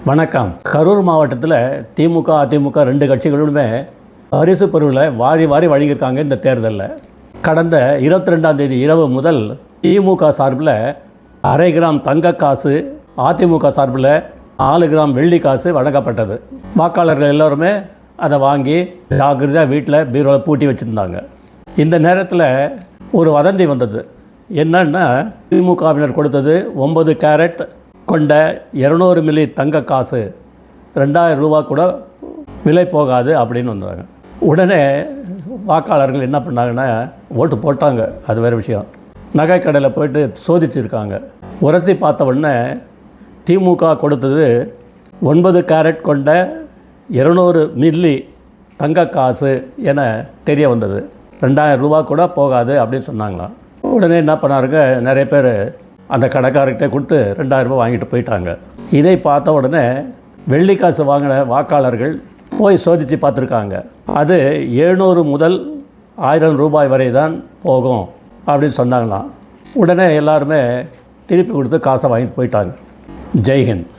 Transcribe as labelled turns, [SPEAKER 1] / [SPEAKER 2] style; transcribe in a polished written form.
[SPEAKER 1] வணக்கம். கரூர் மாவட்டத்தில் திமுக, அதிமுக ரெண்டு கட்சிகளுமே பரிசு பொருளை வாரி வாரி வழங்கியிருக்காங்க. இந்த தேர்தலில் கடந்த 22ஆம் தேதி இரவு முதல் திமுக சார்பில் 1/2 கிராம் தங்க காசு, அதிமுக சார்பில் 4 கிராம் வெள்ளி காசு வழங்கப்பட்டது. வாக்காளர்கள் எல்லோருமே அதை வாங்கி ஜாக்கிரதையாக வீட்டில் பீரோவில் பூட்டி வச்சுருந்தாங்க. இந்த நேரத்தில் ஒரு வதந்தி வந்தது. என்னன்னா, திமுகவினர் கொடுத்தது 9 கேரட் கொண்ட 200 மில்லி தங்க காசு 2000 ரூபா கூட விலை போகாது அப்படின்னு வந்தாங்க. உடனே வாக்காளர்கள் என்ன பண்ணாங்கன்னா, ஓட்டு போட்டாங்க. அது வேறு விஷயம். நகை கடையில் போயிட்டு சோதிச்சுருக்காங்க. உரசி பார்த்த உடனே திமுக கொடுத்தது 9 கேரட் கொண்ட 200 மில்லி தங்க காசு என தெரிய வந்தது. 2000 ரூபா கூட போகாது அப்படின்னு சொன்னாங்களாம். உடனே என்ன பண்ணாருங்க, நிறைய பேர் அந்த கடைக்காரர்கிட்ட கொடுத்து 2000 ரூபா வாங்கிட்டு போயிட்டாங்க. இதை பார்த்த உடனே வெள்ளி காசு வாங்கின வாக்காளர்கள் போய் சோதித்து பார்த்துருக்காங்க. அது 700 முதல் 1000 ரூபாய் வரை தான் போகும் அப்படின்னு சொன்னாங்களாம். உடனே எல்லாருமே திருப்பி கொடுத்து காசை வாங்கிட்டு போயிட்டாங்க. ஜெய்ஹிந்த்.